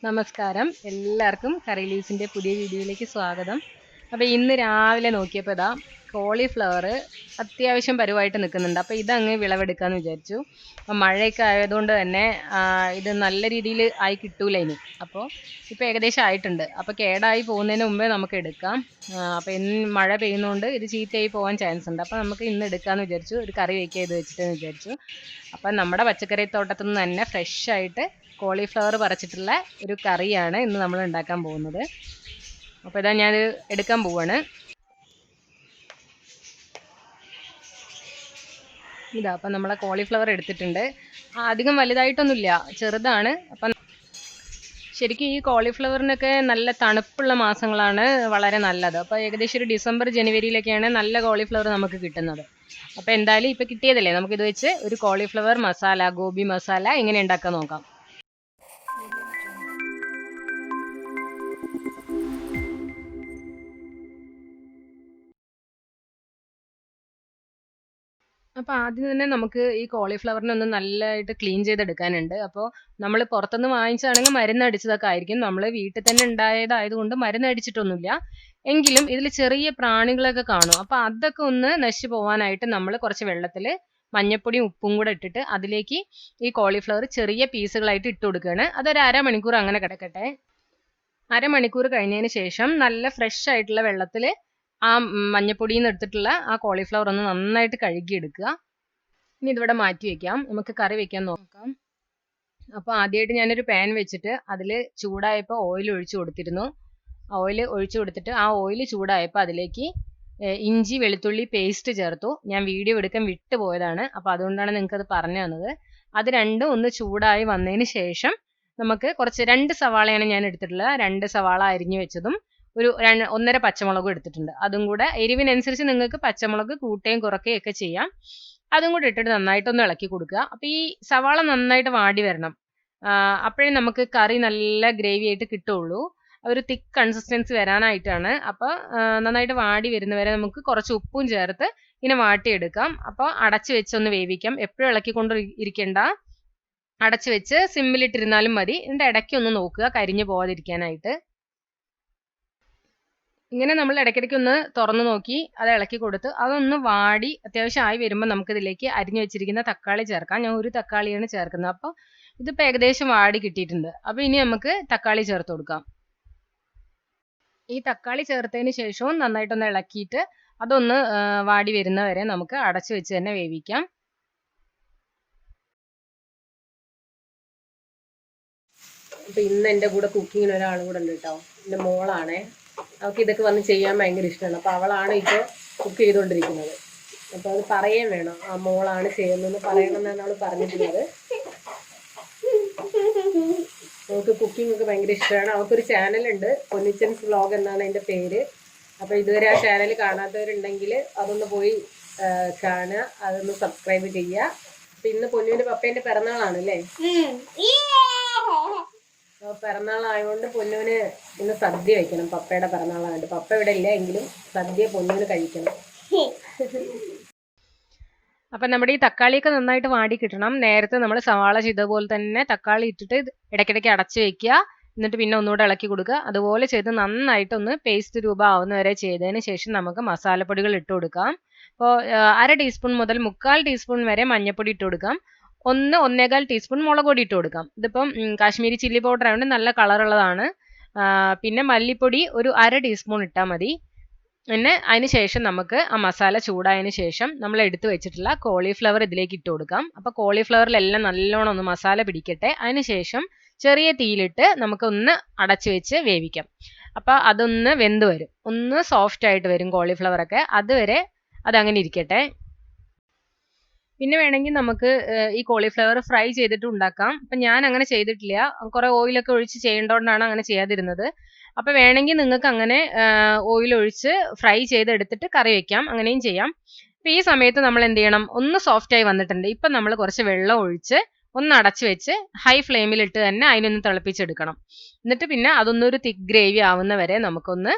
നമസ്കാരം, എല്ലാവർക്കും കറി ലീവ്സിൻ്റെ പുതിയ വീഡിയോയിലേക്ക് സ്വാഗതം. അപ്പോൾ ഇന്ന് രാവിലെ നോക്കിയപ്പോൾ ഇതാ കോളിഫ്ലവർ അത്യാവശ്യം പരുവായിട്ട് നിൽക്കുന്നുണ്ട്. അപ്പോൾ ഇതങ്ങ് വിളവെടുക്കാമെന്ന് വിചാരിച്ചു. അപ്പോൾ മഴയൊക്കെ ആയതുകൊണ്ട് തന്നെ ഇത് നല്ല രീതിയിൽ ആയി കിട്ടൂല ഇനി. അപ്പോൾ ഇപ്പോൾ ഏകദേശം ആയിട്ടുണ്ട്. അപ്പോൾ കേടായി പോകുന്നതിന് മുമ്പേ നമുക്ക് എടുക്കാം. അപ്പോൾ ഇന്ന് മഴ പെയ്യുന്നതുകൊണ്ട് ഇത് ചീത്തയായി പോകാൻ ചാൻസ് ഉണ്ട്. അപ്പോൾ നമുക്ക് ഇന്ന് എടുക്കാമെന്ന് വിചാരിച്ചു, ഒരു കറി വയ്ക്കുക ഇത് വെച്ചിട്ടെന്ന് വിചാരിച്ചു. അപ്പം നമ്മുടെ പച്ചക്കറി തോട്ടത്തിൽ നിന്ന് തന്നെ ഫ്രഷ് ആയിട്ട് കോളിഫ്ലവർ പറിച്ചിട്ടുള്ള ഒരു കറിയാണ് ഇന്ന് നമ്മൾ ഉണ്ടാക്കാൻ പോകുന്നത്. അപ്പോൾ ഇതാ ഞാൻ എടുക്കാൻ പോവാണ്. ഇതാ അപ്പം നമ്മളെ കോളിഫ്ലവർ എടുത്തിട്ടുണ്ട്. അധികം വലുതായിട്ടൊന്നുമില്ല, ചെറുതാണ്. അപ്പം ശരിക്കും ഈ കോളിഫ്ലവറിനൊക്കെ നല്ല തണുപ്പുള്ള മാസങ്ങളാണ് വളരെ നല്ലത്. അപ്പോൾ ഏകദേശം ഒരു ഡിസംബർ ജനുവരിയിലൊക്കെയാണ് നല്ല കോളിഫ്ലവർ നമുക്ക് കിട്ടുന്നത്. അപ്പോൾ എന്തായാലും ഇപ്പോൾ കിട്ടിയതല്ലേ, നമുക്കിത് വെച്ച് ഒരു കോളിഫ്ലവർ മസാല, ഗോപി മസാല എങ്ങനെ ഉണ്ടാക്കാൻ നോക്കാം. അപ്പോൾ ആദ്യം തന്നെ നമുക്ക് ഈ കോളിഫ്ലവറിനെ ഒന്ന് നല്ലതായിട്ട് ക്ലീൻ ചെയ്തെടുക്കാനുണ്ട്. അപ്പോൾ നമ്മൾ പുറത്തുനിന്ന് വാങ്ങിച്ചാണെങ്കിൽ മരുന്നടിച്ചതൊക്കെ ആയിരിക്കും. നമ്മൾ വീട്ടിൽ തന്നെ ഉണ്ടായതായതുകൊണ്ട് മരുന്നടിച്ചിട്ടൊന്നുമില്ല. എങ്കിലും ഇതിൽ ചെറിയ പ്രാണികളൊക്കെ കാണും. അപ്പോൾ അതൊക്കെ ഒന്ന് നശിച്ചു പോകാനായിട്ട് നമ്മൾ കുറച്ച് വെള്ളത്തിൽ മഞ്ഞപ്പൊടിയും ഉപ്പും കൂടെ ഇട്ടിട്ട് അതിലേക്ക് ഈ കോളിഫ്ലവർ ചെറിയ പീസുകളായിട്ട് ഇട്ട് കൊടുക്കുകയാണ്. അതൊരു അരമണിക്കൂർ അങ്ങനെ കിടക്കട്ടെ. അരമണിക്കൂർ കഴിഞ്ഞതിന് ശേഷം നല്ല ഫ്രഷ് ആയിട്ടുള്ള വെള്ളത്തിൽ ആ മഞ്ഞപ്പൊടിയിൽ നിന്ന് എടുത്തിട്ടുള്ള ആ കോളിഫ്ലവർ ഒന്ന് നന്നായിട്ട് കഴുകിയെടുക്കുക. ഇനി ഇതിവിടെ മാറ്റി വെക്കാം, നമുക്ക് കറി വെക്കാൻ നോക്കാം. അപ്പോൾ ആദ്യമായിട്ട് ഞാനൊരു പാൻ വെച്ചിട്ട് അതിൽ ചൂടായപ്പോൾ ഓയിൽ ഒഴിച്ചു കൊടുത്തിരുന്നു. ഓയിൽ ഒഴിച്ചു കൊടുത്തിട്ട് ആ ഓയിൽ ചൂടായപ്പോൾ അതിലേക്ക് ഇഞ്ചി വെളുത്തുള്ളി പേസ്റ്റ് ചേർത്തു. ഞാൻ വീഡിയോ എടുക്കാൻ വിട്ടുപോയതാണ്, അപ്പോൾ അതുകൊണ്ടാണ് നിങ്ങൾക്കത് പറഞ്ഞു തന്നത്. അത് രണ്ടും ഒന്ന് ചൂടായി വന്നതിന് ശേഷം നമുക്ക് കുറച്ച് 2 സവാളയാണ് ഞാൻ എടുത്തിട്ടുള്ളത്. 2 സവാള അരിഞ്ഞു വെച്ചതും ഒരു 1.5 പച്ചമുളകും എടുത്തിട്ടുണ്ട്. അതും കൂടെ എരിവിനനുസരിച്ച് നിങ്ങൾക്ക് പച്ചമുളക് കൂട്ടുകയും കുറയ്ക്കുകയും ഒക്കെ ചെയ്യാം. അതും കൂടെ ഇട്ടിട്ട് നന്നായിട്ടൊന്ന് ഇളക്കി കൊടുക്കുക. അപ്പോൾ ഈ സവാള നന്നായിട്ട് വാടി വരണം, അപ്പോഴേ നമുക്ക് കറി നല്ല ഗ്രേവി ആയിട്ട് കിട്ടുള്ളൂ. ഒരു തിക്ക് കൺസിസ്റ്റൻസി വരാനായിട്ടാണ്. അപ്പോൾ നന്നായിട്ട് വാടി വരുന്നവരെ നമുക്ക് കുറച്ച് ഉപ്പും ചേർത്ത് ഇങ്ങനെ വാട്ടിയെടുക്കാം. അപ്പോൾ അടച്ചു വെച്ചൊന്ന് വേവിക്കാം. എപ്പോഴും ഇളക്കിക്കൊണ്ട് ഇരിക്കേണ്ട, അടച്ചു വെച്ച് സിമ്മിലിട്ടിരുന്നാലും മതി. ഇതിൻ്റെ ഇടയ്ക്ക് ഒന്ന് നോക്കുക കരിഞ്ഞു പോകാതിരിക്കാനായിട്ട്. ഇങ്ങനെ നമ്മൾ ഇടയ്ക്കിടയ്ക്ക് ഒന്ന് തുറന്നു നോക്കി അത് ഇളക്കി കൊടുത്ത് അതൊന്ന് വാടി അത്യാവശ്യം ആയി വരുമ്പോൾ നമുക്കിതിലേക്ക് അരിഞ്ഞു വെച്ചിരിക്കുന്ന തക്കാളി ചേർക്കാം. ഞാൻ ഒരു തക്കാളിയാണ് ചേർക്കുന്നത്. അപ്പോൾ ഇതിപ്പോൾ ഏകദേശം വാടി കിട്ടിയിട്ടുണ്ട്. അപ്പോൾ ഇനി നമുക്ക് തക്കാളി ചേർത്ത് കൊടുക്കാം. ഈ തക്കാളി ചേർത്തതിന് ശേഷവും നന്നായിട്ടൊന്ന് ഇളക്കിയിട്ട് അതൊന്ന് വാടി വരുന്നവരെ നമുക്ക് അടച്ചു വെച്ച് തന്നെ വേവിക്കാം. അപ്പോൾ ഇന്ന് എൻ്റെ കൂടെ കുക്കിങ്ങിന് ഒരാളും കൂടെ ഉണ്ട് കേട്ടോ. എൻ്റെ മോളാണേ. അവൾക്ക് ഇതൊക്കെ വന്ന് ചെയ്യാൻ ഭയങ്കര ഇഷ്ടമാണ്. അപ്പോൾ അവളാണ് ഇപ്പോൾ കുക്ക് ചെയ്തുകൊണ്ടിരിക്കുന്നത്. അപ്പോൾ അത് പറയുകയും വേണം, ആ മോളാണ് ചെയ്യുന്നതെന്ന് പറയണമെന്നാണ് അവൾ പറഞ്ഞിട്ടുള്ളത്. അവൾക്ക് കുക്കിംഗ് ഒക്കെ ഭയങ്കര ഇഷ്ടമാണ്. അവൾക്കൊരു ചാനലുണ്ട്, പൊന്നിച്ചൻസ് വ്ലോഗ് എന്നാണ് അതിൻ്റെ പേര്. അപ്പോൾ ഇതുവരെ ആ ചാനൽ കാണാത്തവരുണ്ടെങ്കിൽ അതൊന്ന് പോയി കാണുക, അതൊന്ന് സബ്സ്ക്രൈബ് ചെയ്യുക. അപ്പം ഇന്ന് പൊന്നുവിൻ്റെ പപ്പേൻ്റെ പിറന്നാളാണ് അല്ലേ? പിറന്നാളായതുകൊണ്ട് പൊന്നുവിന് ഇന്ന് സദ്യ വയ്ക്കണം. പപ്പയുടെ പിറന്നാളായിട്ട് പപ്പ ഇവിടെ ഇല്ല എങ്കിലും സദ്യ പൊന്നുവിന് കഴിക്കണം. അപ്പം നമ്മുടെ ഈ തക്കാളിയൊക്കെ നന്നായിട്ട് വാടി കിട്ടണം. നേരത്തെ നമ്മൾ സവാള ചെയ്തതുപോലെ തന്നെ തക്കാളി ഇട്ടിട്ട് ഇടയ്ക്കിടയ്ക്ക് അടച്ചു വെക്കുക, എന്നിട്ട് പിന്നെ ഒന്നുകൂടെ ഇളക്കി കൊടുക്കുക. അതുപോലെ ചെയ്ത് നന്നായിട്ടൊന്ന് പേസ്റ്റ് രൂപം ആവുന്ന വരെ ചെയ്തതിന് ശേഷം നമുക്ക് മസാലപ്പൊടികൾ ഇട്ട് കൊടുക്കാം. അപ്പോൾ 1/2 ടീസ്പൂൺ മുതൽ 1/4 ടീസ്പൂൺ വരെ മഞ്ഞൾപ്പൊടി ഇട്ട് കൊടുക്കാം. 1-1.25 ടീസ്പൂൺ മുളക് പൊടി ഇട്ട് കൊടുക്കാം. ഇതിപ്പം കാശ്മീരി ചില്ലി പൗഡർ ആയതുകൊണ്ട് നല്ല കളറുള്ളതാണ്. പിന്നെ മല്ലിപ്പൊടി ഒരു 1/2 ടീസ്പൂൺ ഇട്ടാൽ മതി. പിന്നെ അതിന് ശേഷം നമുക്ക് ആ മസാല ചൂടായതിന് ശേഷം നമ്മൾ എടുത്തു വെച്ചിട്ടുള്ള കോളിഫ്ലവർ ഇതിലേക്ക് ഇട്ട് കൊടുക്കാം. അപ്പോൾ കോളിഫ്ലവറിലെല്ലാം നല്ലോണം ഒന്ന് മസാല പിടിക്കട്ടെ. അതിന് ശേഷം ചെറിയ തീയിലിട്ട് നമുക്കൊന്ന് അടച്ചു വെച്ച് വേവിക്കാം. അപ്പോൾ അതൊന്ന് വെന്ത് വരും, ഒന്ന് സോഫ്റ്റ് ആയിട്ട് വരും കോളിഫ്ലവറൊക്കെ. അതുവരെ അതങ്ങനെ ഇരിക്കട്ടെ. പിന്നെ വേണമെങ്കിൽ നമുക്ക് ഈ കോളിഫ്ലവർ ഫ്രൈ ചെയ്തിട്ട് ഉണ്ടാക്കാം. അപ്പം ഞാൻ അങ്ങനെ ചെയ്തിട്ടില്ല, കുറേ ഓയിലൊക്കെ ഒഴിച്ച് ചെയ്യേണ്ടതുകൊണ്ടാണ് അങ്ങനെ ചെയ്യാതിരുന്നത്. അപ്പോൾ വേണമെങ്കിൽ നിങ്ങൾക്ക് അങ്ങനെ ഓയിൽ ഒഴിച്ച് ഫ്രൈ ചെയ്തെടുത്തിട്ട് കറി വയ്ക്കാം, അങ്ങനെയും ചെയ്യാം. അപ്പോൾ ഈ സമയത്ത് നമ്മൾ എന്ത് ചെയ്യണം, ഒന്ന് സോഫ്റ്റായി വന്നിട്ടുണ്ട്. ഇപ്പം നമ്മൾ കുറച്ച് വെള്ളം ഒഴിച്ച് ഒന്ന് അടച്ചു വെച്ച് ഹൈ ഫ്ലെയിമിലിട്ട് തന്നെ അതിനൊന്ന് തിളപ്പിച്ചെടുക്കണം. എന്നിട്ട് പിന്നെ അതൊന്നൊരു തിക്ക് ഗ്രേവി ആവുന്ന വരെ നമുക്കൊന്ന്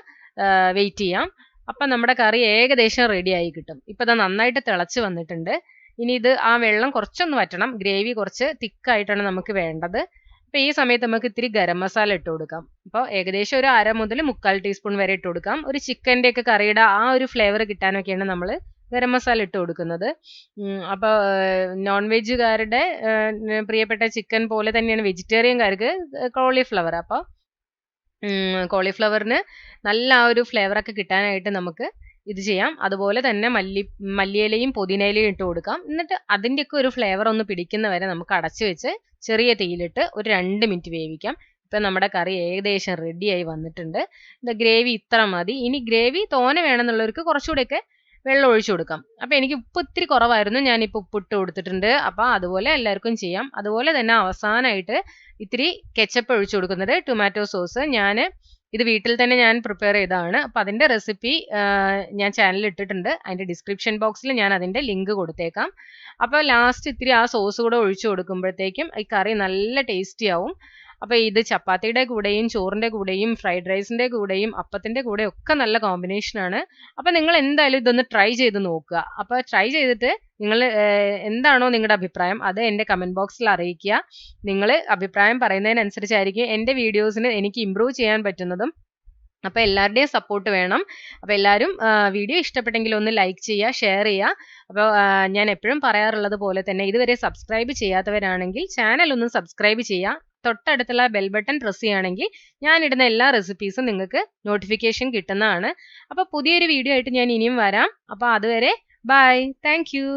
വെയിറ്റ് ചെയ്യാം. അപ്പം നമ്മുടെ കറി ഏകദേശം റെഡി ആയി കിട്ടും. ഇപ്പം അത് നന്നായിട്ട് തിളച്ച് വന്നിട്ടുണ്ട്. ഇനി ഇത് ആ വെള്ളം കുറച്ചൊന്ന് വറ്റണം, ഗ്രേവി കുറച്ച് തിക്കായിട്ടാണ് നമുക്ക് വേണ്ടത്. അപ്പോൾ ഈ സമയത്ത് നമുക്ക് ഇത്തിരി ഗരം മസാല ഇട്ട് കൊടുക്കാം. അപ്പോൾ ഏകദേശം ഒരു 1/2 മുതൽ 1/4 ടീസ്പൂൺ വരെ ഇട്ട് കൊടുക്കാം. ഒരു ചിക്കൻ്റെ ഒക്കെ കറിയുടെ ആ ഒരു ഫ്ലേവർ കിട്ടാനൊക്കെയാണ് നമ്മൾ ഗരം മസാല ഇട്ട് കൊടുക്കുന്നത്. അപ്പോൾ നോൺ വെജുകാരുടെ പ്രിയപ്പെട്ട ചിക്കൻ പോലെ തന്നെയാണ് വെജിറ്റേറിയൻകാർക്ക് കോളിഫ്ലവർ. അപ്പോൾ കോളിഫ്ലവറിന് നല്ല ആ ഒരു ഫ്ലേവറൊക്കെ കിട്ടാനായിട്ട് നമുക്ക് ഇത് ചെയ്യാം. അതുപോലെ തന്നെ മല്ലിയിലയും പുതിനയിലയും ഇട്ട് കൊടുക്കാം. എന്നിട്ട് അതിൻ്റെയൊക്കെ ഒരു ഫ്ലേവർ ഒന്ന് പിടിക്കുന്ന വരെ നമുക്ക് അടച്ചു വെച്ച് ചെറിയ തീയിലിട്ട് ഒരു 2 മിനിറ്റ് വേവിക്കാം. ഇപ്പം നമ്മുടെ കറി ഏകദേശം റെഡിയായി വന്നിട്ടുണ്ട്. ഗ്രേവി ഇത്ര മതി. ഇനി ഗ്രേവി തോനെ വേണമെന്നുള്ളവർക്ക് കുറച്ചുകൂടെയൊക്കെ വെള്ളം ഒഴിച്ചു കൊടുക്കാം. അപ്പം എനിക്ക് ഉപ്പ് ഇത്തിരി കുറവായിരുന്നു, ഞാനിപ്പോൾ ഉപ്പിട്ട് കൊടുത്തിട്ടുണ്ട്. അപ്പം അതുപോലെ എല്ലാവർക്കും ചെയ്യാം. അതുപോലെ തന്നെ അവസാനമായിട്ട് ഇത്തിരി കെച്ചപ്പ് ഒഴിച്ചു കൊടുക്കുന്നത്, ടൊമാറ്റോ സോസ്. ഇത് വീട്ടിൽ തന്നെ ഞാൻ പ്രിപ്പയർ ചെയ്തതാണ്. അപ്പം അതിൻ്റെ റെസിപ്പി ഞാൻ ചാനലിൽ ഇട്ടിട്ടുണ്ട്. അതിൻ്റെ ഡിസ്ക്രിപ്ഷൻ ബോക്സിൽ ഞാൻ അതിൻ്റെ ലിങ്ക് കൊടുത്തേക്കാം. അപ്പോൾ ലാസ്റ്റ് ഇത്തിരി ആ സോസ് കൂടെ ഒഴിച്ചു കൊടുക്കുമ്പോഴത്തേക്കും ഈ കറി നല്ല ടേസ്റ്റി ആവും. അപ്പോൾ ഇത് ചപ്പാത്തിയുടെ കൂടെയും ചോറിൻ്റെ കൂടെയും ഫ്രൈഡ് റൈസിൻ്റെ കൂടെയും അപ്പത്തിൻ്റെ കൂടെയും ഒക്കെ നല്ല കോമ്പിനേഷനാണ്. അപ്പോൾ നിങ്ങൾ എന്തായാലും ഇതൊന്ന് ട്രൈ ചെയ്ത് നോക്കുക. അപ്പോൾ ട്രൈ ചെയ്തിട്ട് നിങ്ങൾ എന്താണോ നിങ്ങളുടെ അഭിപ്രായം അത് എൻ്റെ കമൻറ്റ് ബോക്സിൽ അറിയിക്കുക. നിങ്ങൾ അഭിപ്രായം പറയുന്നതിനനുസരിച്ചായിരിക്കും എൻ്റെ വീഡിയോസിന് എനിക്ക് ഇമ്പ്രൂവ് ചെയ്യാൻ പറ്റുന്നതും. അപ്പോൾ എല്ലാവരുടെയും സപ്പോർട്ട് വേണം. അപ്പോൾ എല്ലാവരും വീഡിയോ ഇഷ്ടപ്പെട്ടെങ്കിൽ ഒന്ന് ലൈക്ക് ചെയ്യുക, ഷെയർ ചെയ്യുക. അപ്പോൾ ഞാൻ എപ്പോഴും പറയാറുള്ളത് പോലെ തന്നെ ഇതുവരെ സബ്സ്ക്രൈബ് ചെയ്യാത്തവരാണെങ്കിൽ ചാനൽ ഒന്ന് സബ്സ്ക്രൈബ് ചെയ്യുക. തൊട്ടടുത്തുള്ള ബെൽ ബട്ടൺ പ്രസ് ചെയ്യുകയാണെങ്കിൽ ഞാനിടുന്ന എല്ലാ റെസിപ്പീസും നിങ്ങൾക്ക് നോട്ടിഫിക്കേഷൻ കിട്ടുന്നതാണ്. അപ്പോൾ പുതിയൊരു വീഡിയോ ആയിട്ട് ഞാൻ ഇനിയും വരാം. അപ്പോൾ അതുവരെ ബൈ, താങ്ക് യു.